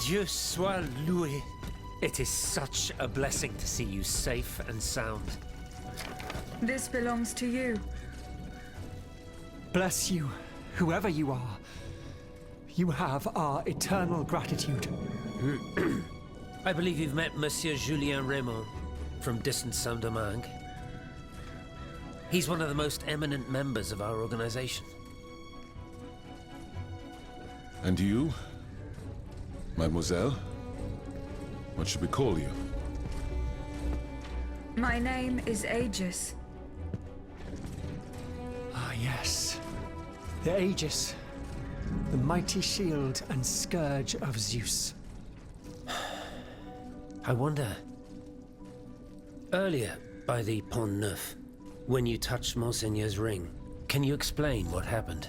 Dieu soit loué. It is such a blessing to see you safe and sound. This belongs to you. Bless you, whoever you are. You have our eternal gratitude. I believe you've met Monsieur Julien Raymond from distant Saint-Domingue. He's one of the most eminent members of our organization. And you, mademoiselle? What should we call you? My name is Aegis. Ah, yes. The Aegis. The mighty shield and scourge of Zeus. I wonder... Earlier, by the Pont Neuf, when you touched Monseigneur's ring, can you explain what happened?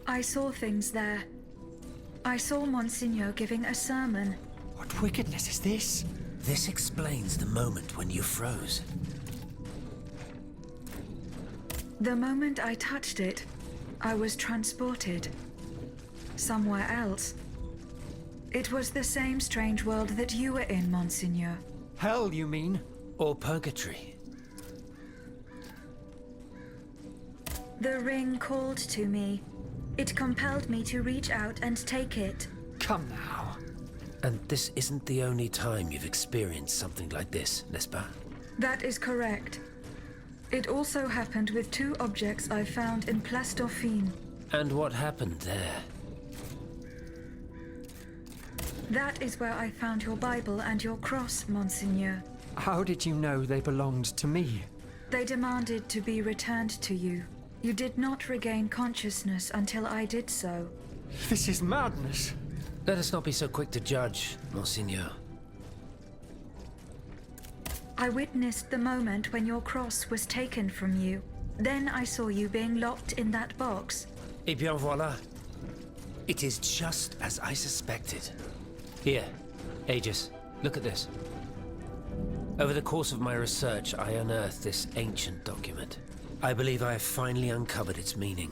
I saw things there. I saw Monseigneur giving a sermon. What wickedness is this? This explains the moment when you froze. The moment I touched it, I was transported. Somewhere else. It was the same strange world that you were in, Monseigneur. Hell, you mean? Or purgatory. The ring called to me. It compelled me to reach out and take it. Come now. And this isn't the only time you've experienced something like this, n'est-ce pas? That is correct. It also happened with two objects I found in Place Dauphine. And what happened there? That is where I found your Bible and your cross, Monseigneur. How did you know they belonged to me? They demanded to be returned to you. You did not regain consciousness until I did so. This is madness. Let us not be so quick to judge, Monseigneur. I witnessed the moment when your cross was taken from you. Then I saw you being locked in that box. Eh bien voilà. It is just as I suspected. Here, Aegis, look at this. Over the course of my research, I unearthed this ancient document. I believe I have finally uncovered its meaning.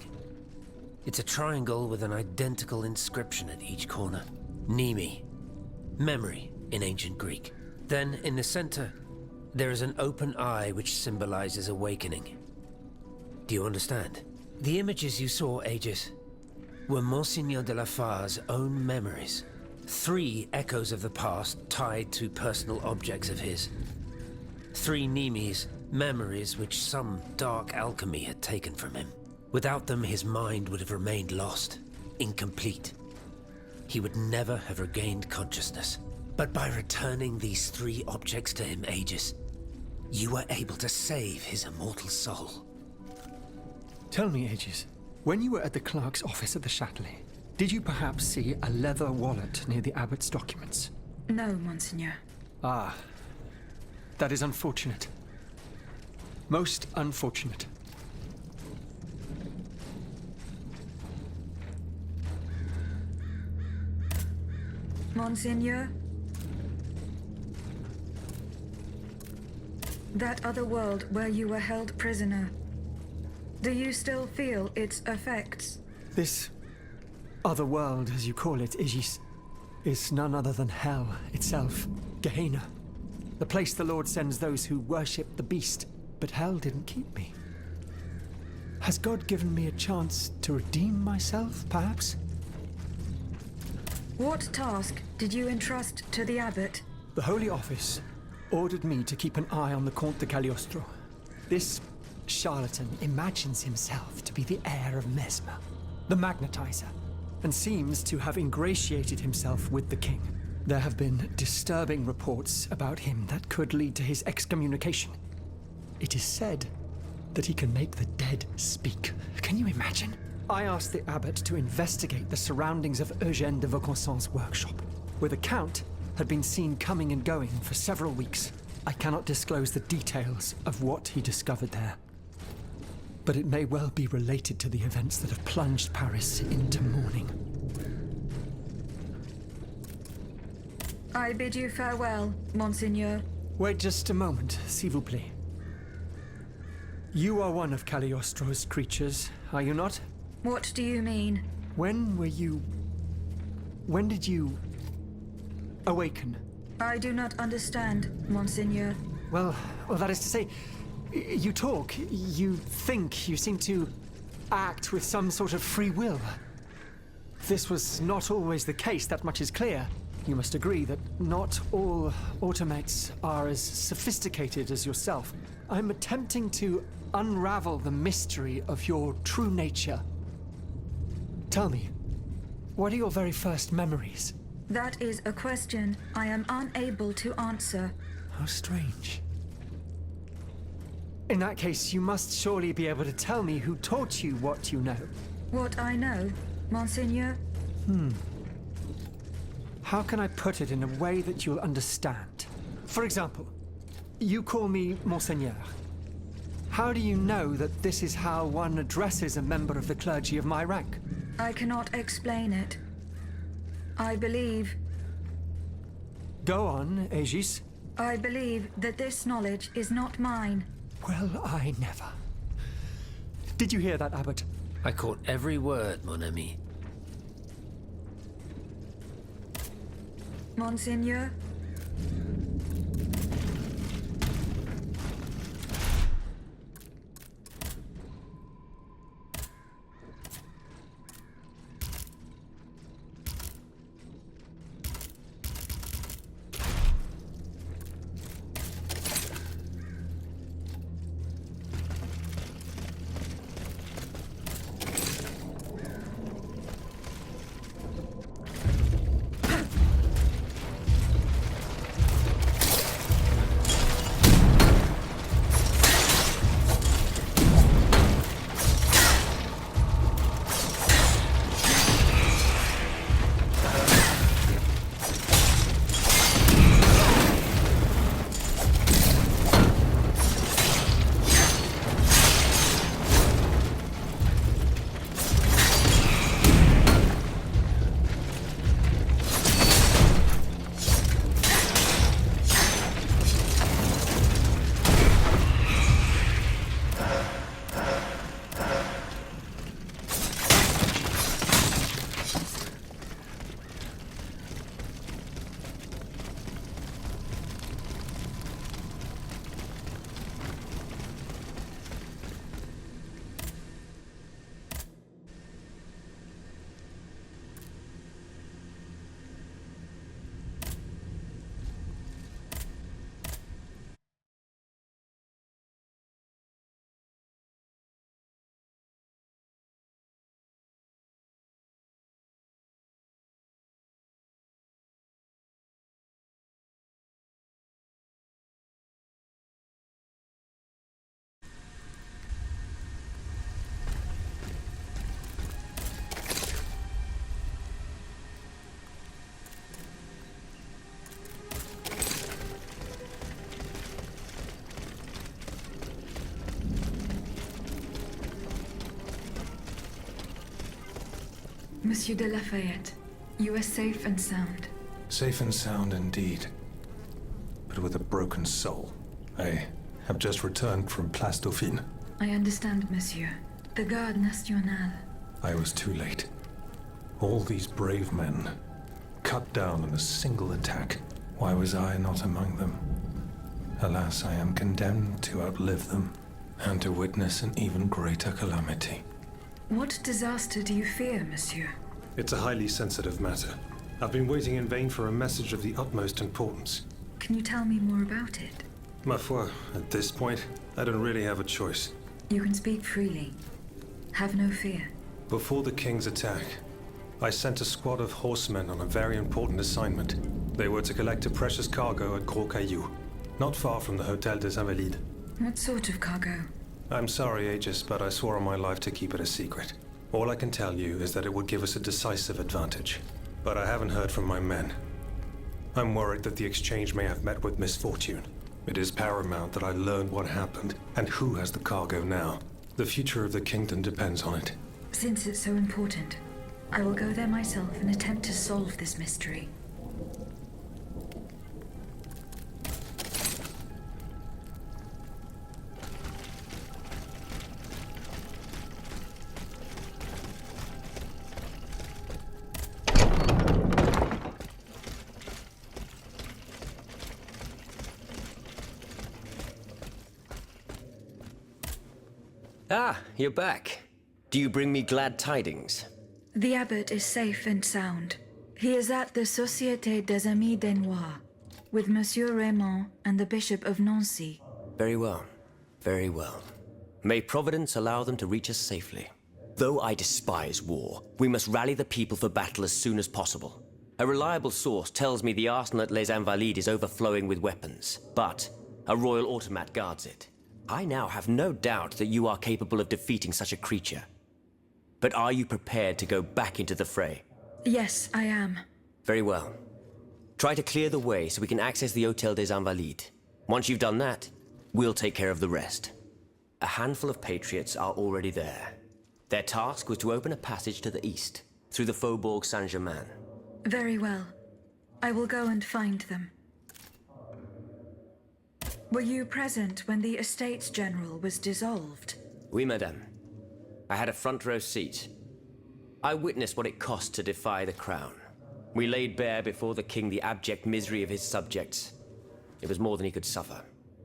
It's a triangle with an identical inscription at each corner. Nemi, memory in ancient Greek. Then, in the center, there is an open eye which symbolizes awakening. Do you understand? The images you saw, Aegis, were Monseigneur de la Far's own memories. 3 echoes of the past tied to personal objects of his. 3 Nemes, memories which some dark alchemy had taken from him. Without them, his mind would have remained lost, incomplete. He would never have regained consciousness. But by returning these 3 objects to him, Aegis, you were able to save his immortal soul. Tell me, Aegis, when you were at the clerk's office at the Châtelet, did you perhaps see a leather wallet near the abbot's documents? No, Monseigneur. Ah, that is unfortunate. Most unfortunate. Monseigneur? That other world where you were held prisoner. Do you still feel its effects? This other world, as you call it, Aegis, is none other than hell itself, Gehenna. The place the Lord sends those who worship the beast. But hell didn't keep me. Has God given me a chance to redeem myself, perhaps? What task did you entrust to the abbot? The Holy Office ordered me to keep an eye on the Comte de Cagliostro. This charlatan imagines himself to be the heir of Mesmer, the magnetizer, and seems to have ingratiated himself with the king. There have been disturbing reports about him that could lead to his excommunication. It is said that he can make the dead speak. Can you imagine? I asked the abbot to investigate the surroundings of Eugène de Vaucanson's workshop, where the Count had been seen coming and going for several weeks. I cannot disclose the details of what he discovered there, but it may well be related to the events that have plunged Paris into mourning. I bid you farewell, Monseigneur. Wait just a moment, s'il vous plaît. You are one of Cagliostro's creatures, are you not? What do you mean? When were you... When did you... awaken? I do not understand, Monseigneur. Well, that is to say, you talk, you think, you seem to act with some sort of free will. This was not always the case, that much is clear. You must agree that not all automates are as sophisticated as yourself. I'm attempting to unravel the mystery of your true nature. Tell me, what are your very first memories? That is a question I am unable to answer. How strange. In that case, you must surely be able to tell me who taught you what you know. What I know, Monseigneur? How can I put it in a way that you'll understand? For example, you call me Monseigneur. How do you know that this is how one addresses a member of the clergy of my rank? I cannot explain it. I believe... Go on, Aegis. I believe that this knowledge is not mine. Well, I never. Did you hear that, Abbot? I caught every word, mon ami. Monseigneur? Monsieur de Lafayette, you are safe and sound. Safe and sound indeed, but with a broken soul. I have just returned from Place Dauphine. I understand, monsieur. The Garde Nationale. I was too late. All these brave men, cut down in a single attack. Why was I not among them? Alas, I am condemned to outlive them, and to witness an even greater calamity. What disaster do you fear, monsieur? It's a highly sensitive matter. I've been waiting in vain for a message of the utmost importance. Can you tell me more about it? Ma foi, at this point, I don't really have a choice. You can speak freely. Have no fear. Before the King's attack, I sent a squad of horsemen on a very important assignment. They were to collect a precious cargo at Gros Caillou, not far from the Hôtel des Invalides. What sort of cargo? I'm sorry, Aegis, but I swore on my life to keep it a secret. All I can tell you is that it would give us a decisive advantage. But I haven't heard from my men. I'm worried that the exchange may have met with misfortune. It is paramount that I learn what happened and who has the cargo now. The future of the kingdom depends on it. Since it's so important, I will go there myself and attempt to solve this mystery. Ah, you're back. Do you bring me glad tidings? The abbot is safe and sound. He is at the Société des Amis des Noirs, with Monsieur Raymond and the Bishop of Nancy. Very well. Very well. May Providence allow them to reach us safely. Though I despise war, we must rally the people for battle as soon as possible. A reliable source tells me the arsenal at Les Invalides is overflowing with weapons, but a royal automat guards it. I now have no doubt that you are capable of defeating such a creature. But are you prepared to go back into the fray? Yes, I am. Very well. Try to clear the way so we can access the Hôtel des Invalides. Once you've done that, we'll take care of the rest. A handful of patriots are already there. Their task was to open a passage to the east, through the Faubourg Saint-Germain. Very well. I will go and find them. Were you present when the Estates General was dissolved? Oui, madame. I had a front row seat. I witnessed what it cost to defy the crown. We laid bare before the king the abject misery of his subjects. It was more than he could suffer.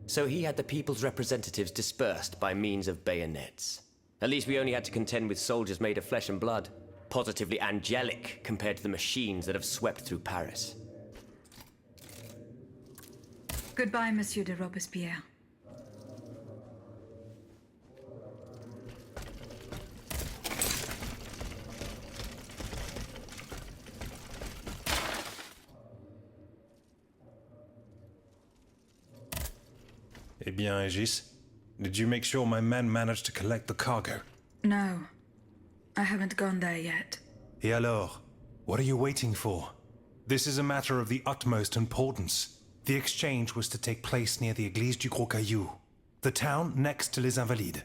So he had the people's representatives dispersed by means of bayonets. At least we only had to contend with soldiers made of flesh and blood. Positively angelic compared to the machines that have swept through Paris. Goodbye, Monsieur de Robespierre. Eh bien, Aegis, did you make sure my men managed to collect the cargo? No, I haven't gone there yet. Et alors? What are you waiting for? This is a matter of the utmost importance. The exchange was to take place near the Église du Gros Caillou, the town next to Les Invalides.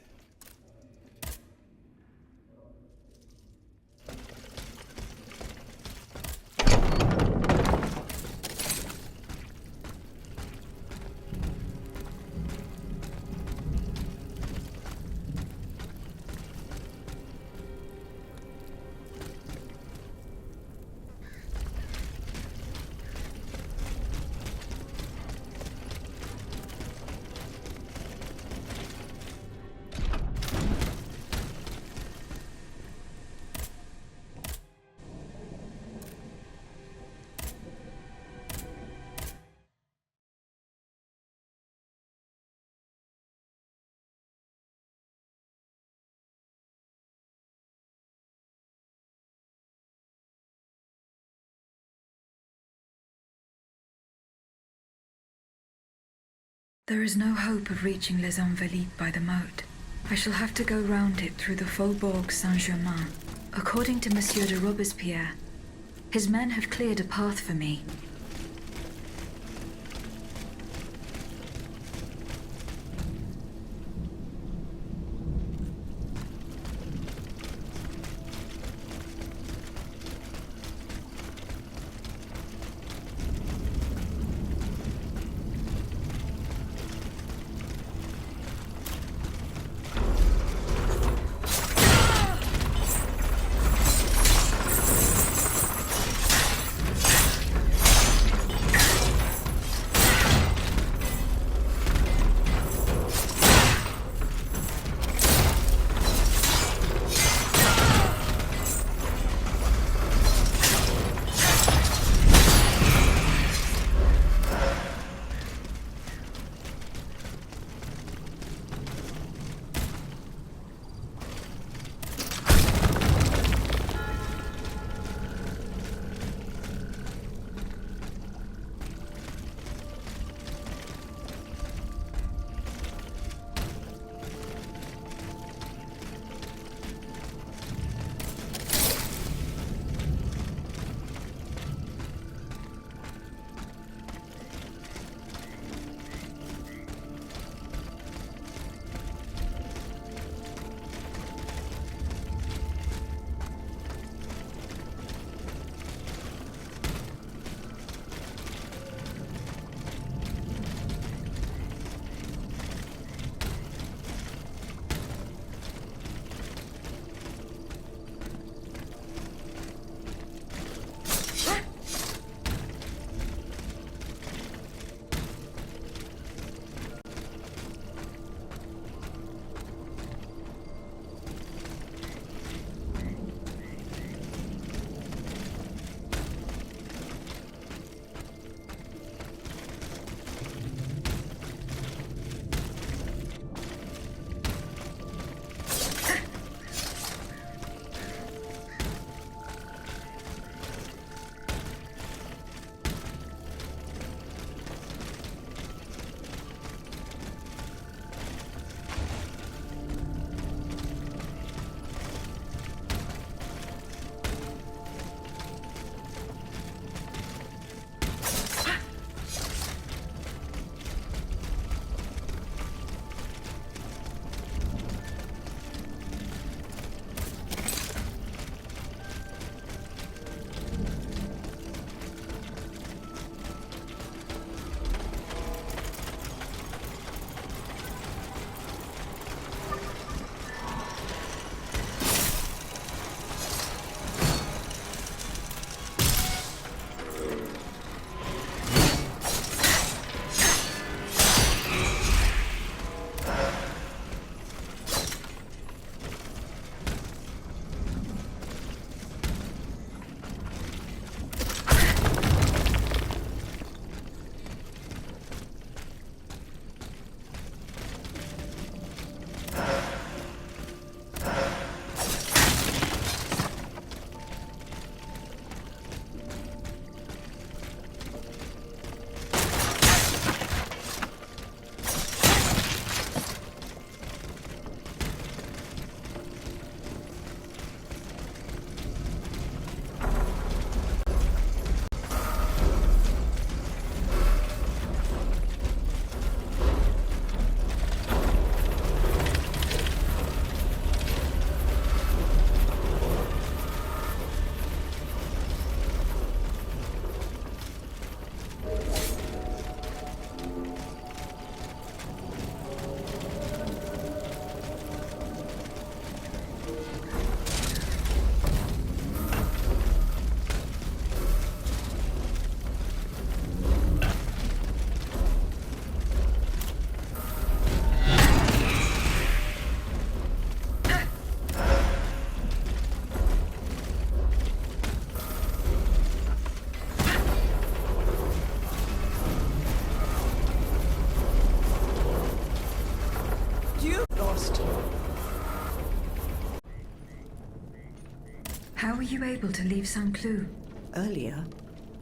There is no hope of reaching Les Invalides by the moat. I shall have to go round it through the Faubourg Saint-Germain. According to Monsieur de Robespierre, his men have cleared a path for me. How were you able to leave Saint-Cloud? Earlier,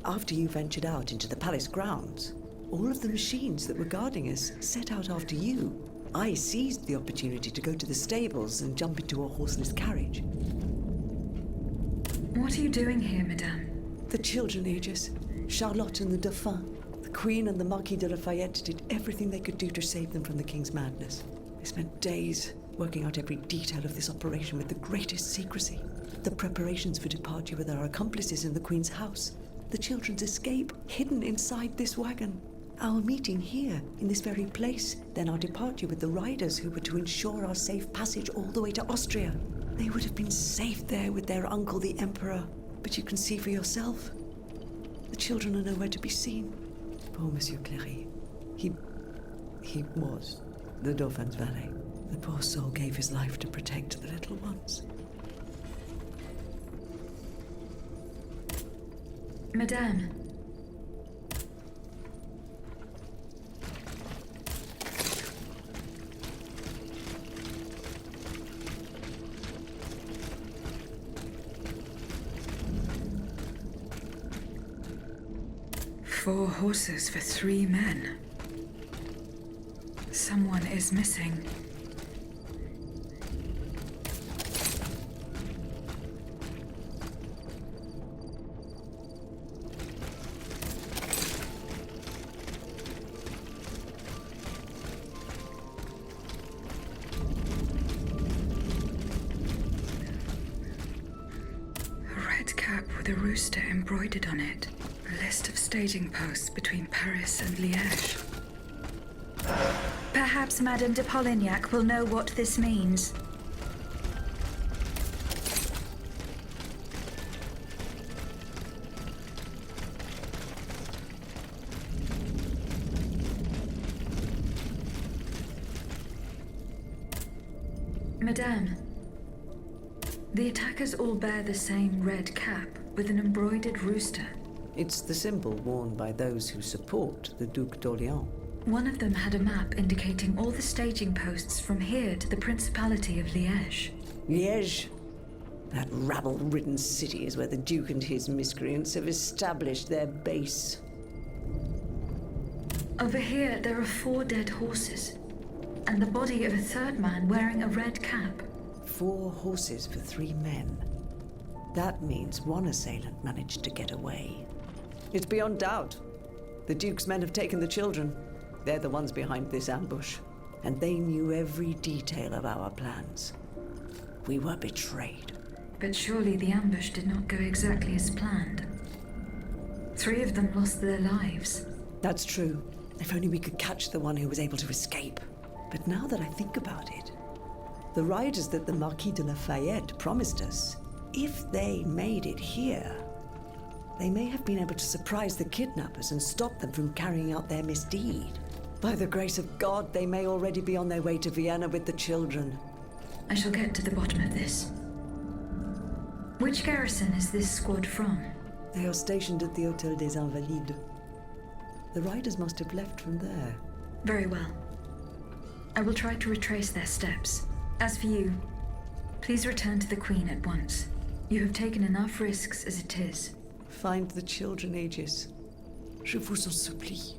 after you ventured out into the palace grounds, all of the machines that were guarding us set out after you. I seized the opportunity to go to the stables and jump into a horseless carriage. What are you doing here, Madame? The children, Aegis. Charlotte and the Dauphin. The Queen and the Marquis de Lafayette did everything they could do to save them from the King's madness. They spent days working out every detail of this operation with the greatest secrecy. The preparations for departure with our accomplices in the Queen's house. The children's escape, hidden inside this wagon. Our meeting here, in this very place. Then our departure with the riders who were to ensure our safe passage all the way to Austria. They would have been safe there with their uncle, the Emperor. But you can see for yourself. The children are nowhere to be seen. Poor Monsieur Cléry. He was the Dauphin's valet. The poor soul gave his life to protect the little ones. Madame. Four horses for 3 men. Someone is missing. A red cap with a rooster embroidered on it. A list of staging posts between Paris and Liège. Perhaps Madame de Polignac will know what this means. Madame, the attackers all bear the same red cap with an embroidered rooster. It's the symbol worn by those who support the Duc d'Orléans. One of them had a map indicating all the staging posts from here to the Principality of Liège. Liège? That rabble-ridden city is where the Duke and his miscreants have established their base. Over here, there are 4 dead horses, and the body of a 3rd man wearing a red cap. 4 horses for 3 men. That means one assailant managed to get away. It's beyond doubt. The Duke's men have taken the children. They're the ones behind this ambush. And they knew every detail of our plans. We were betrayed. But surely the ambush did not go exactly as planned. 3 of them lost their lives. That's true. If only we could catch the one who was able to escape. But now that I think about it, the riders that the Marquis de Lafayette promised us, if they made it here, they may have been able to surprise the kidnappers and stop them from carrying out their misdeed. By the grace of God, they may already be on their way to Vienna with the children. I shall get to the bottom of this. Which garrison is this squad from? They are stationed at the Hôtel des Invalides. The riders must have left from there. Very well. I will try to retrace their steps. As for you, please return to the Queen at once. You have taken enough risks as it is. Find the children, Aegis. Je vous en supplie.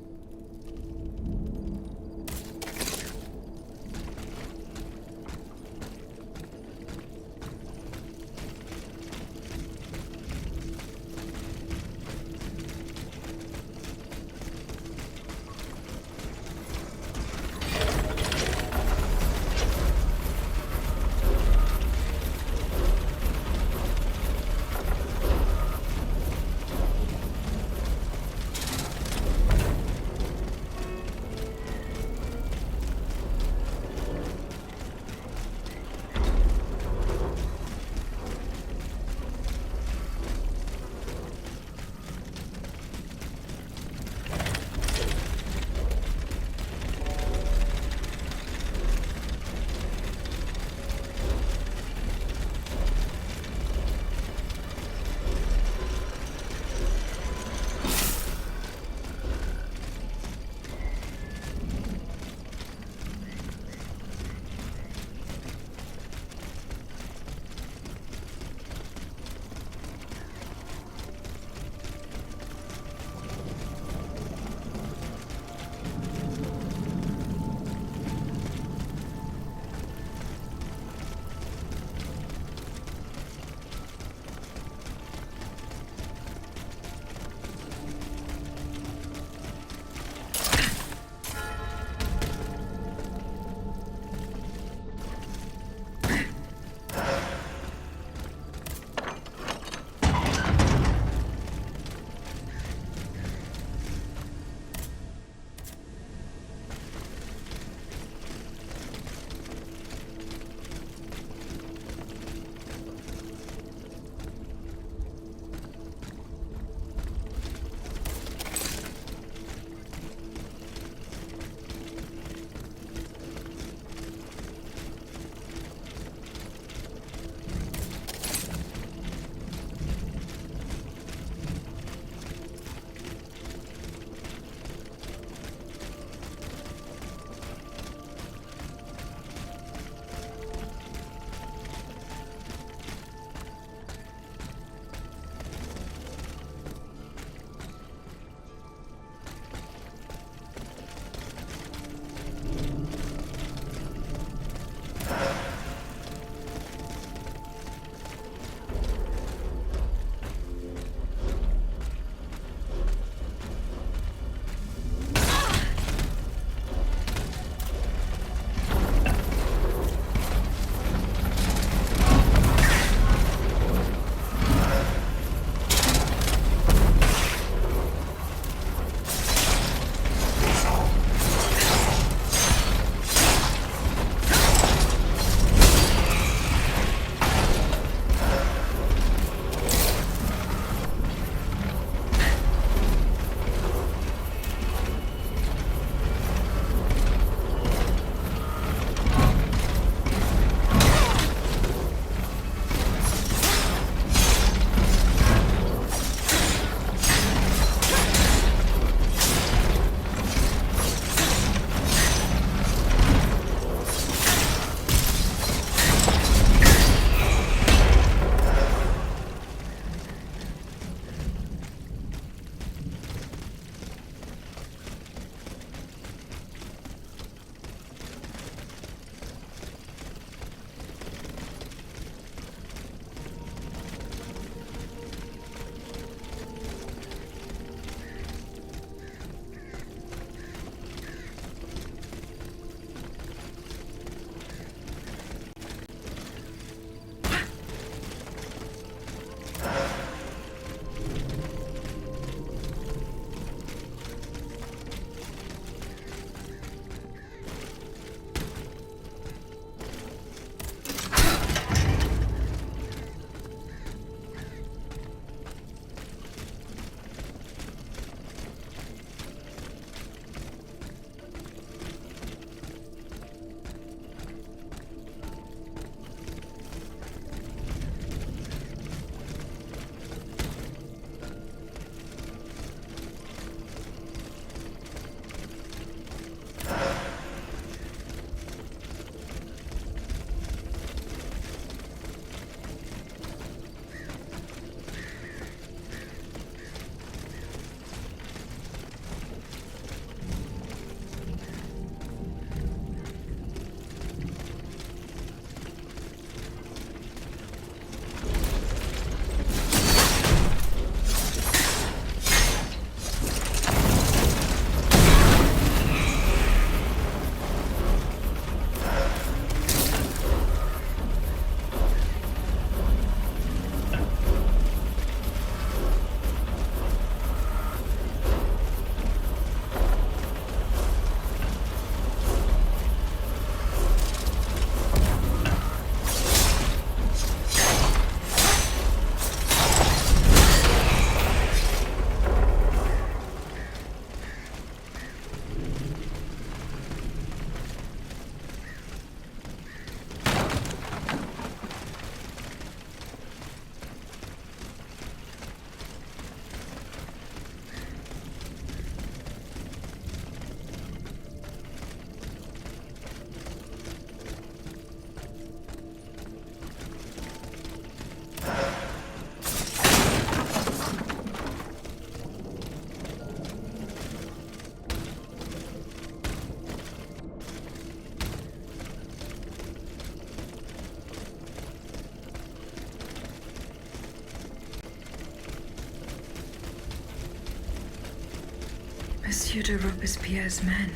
Monsieur de Robespierre's men.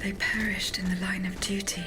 They perished in the line of duty.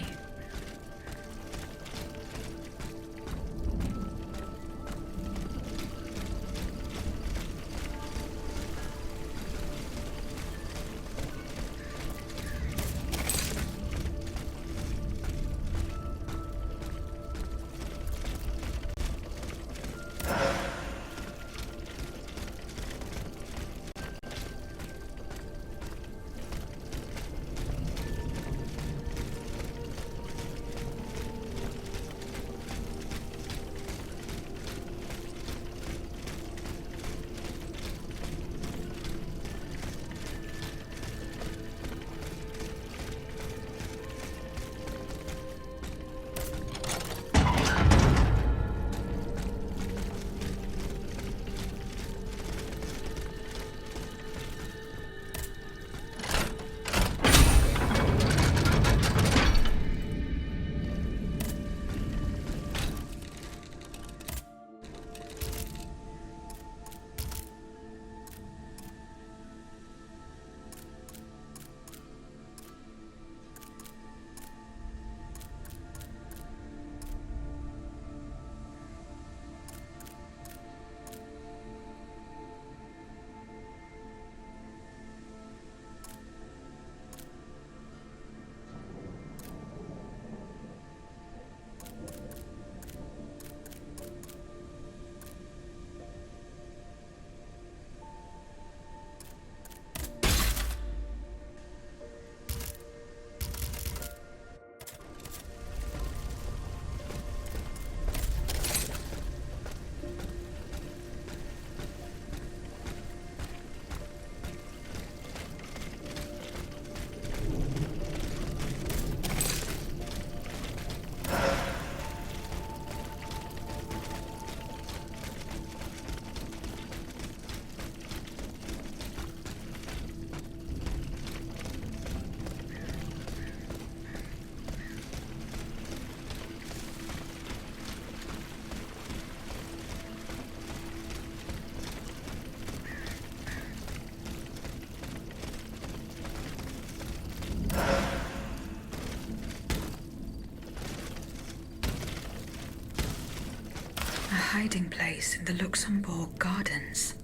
A hiding place in the Luxembourg Gardens.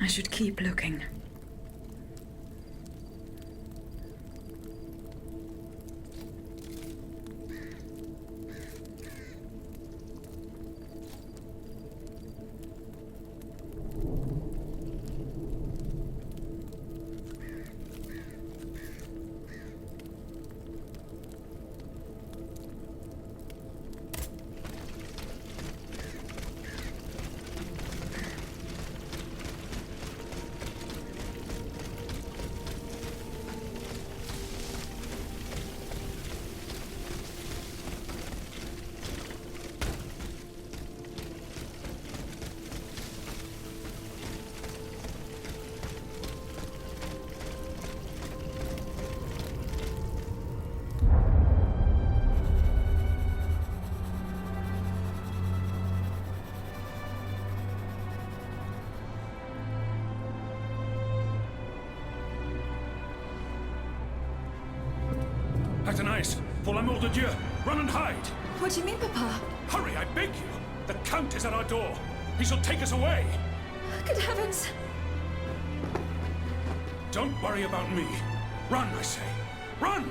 I should keep looking. Athénaïs, pour l'amour de Dieu, run and hide! What do you mean, Papa? Hurry, I beg you! The Count is at our door. He shall take us away. Good heavens! Don't worry about me. Run, I say. Run!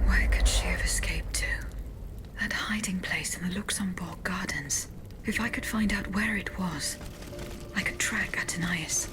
Where could she have escaped to? That hiding place in the Luxembourg Gardens. If I could find out where it was, I could track Athénaïs.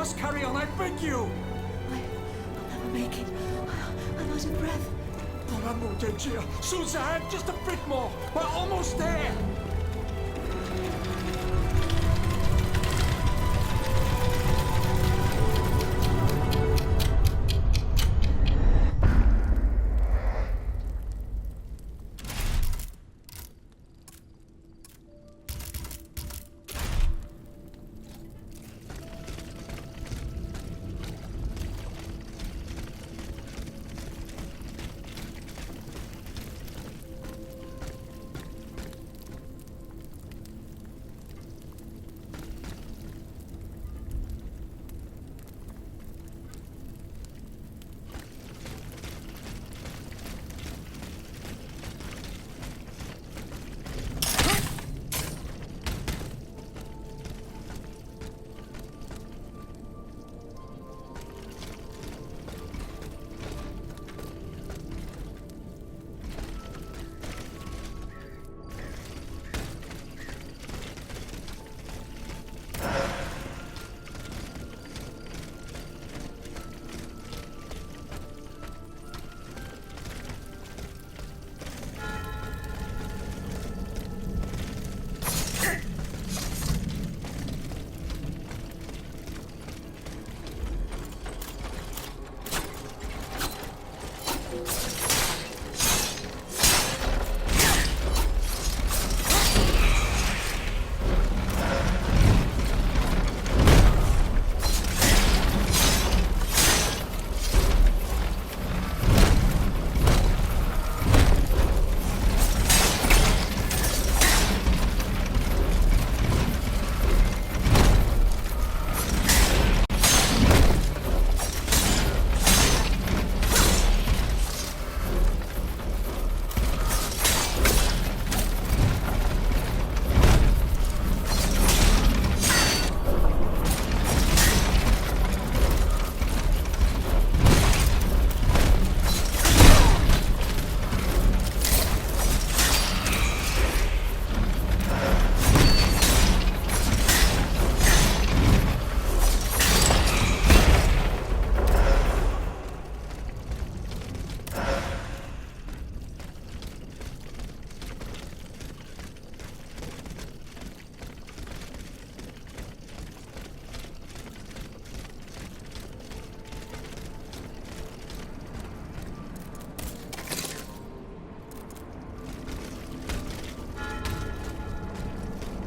must carry on, I beg you! I'll never make it. I'm out of breath. Por amor de Dieu! Suzanne, just a bit more! We're almost there!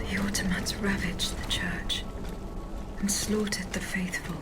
The Ottomans ravaged the church and slaughtered the faithful.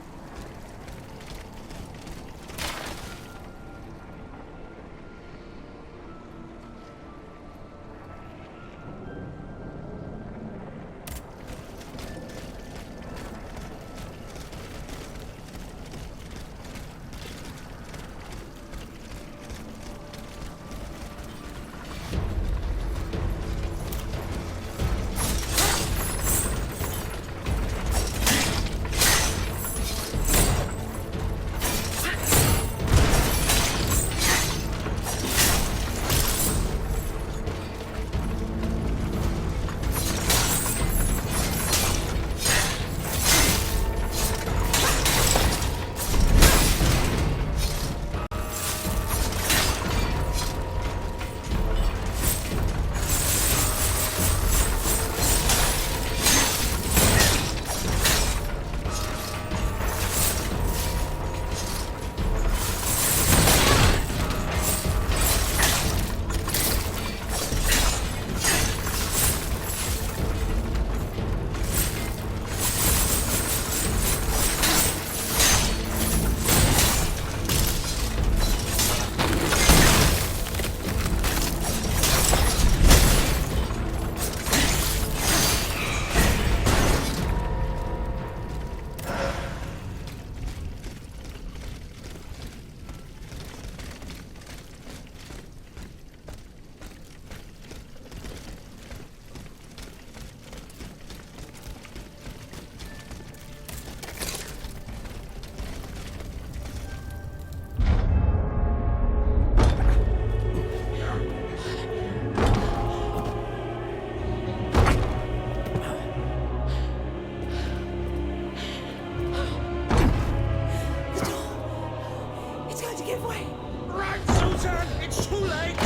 Give way! Run, Susan! It's too late!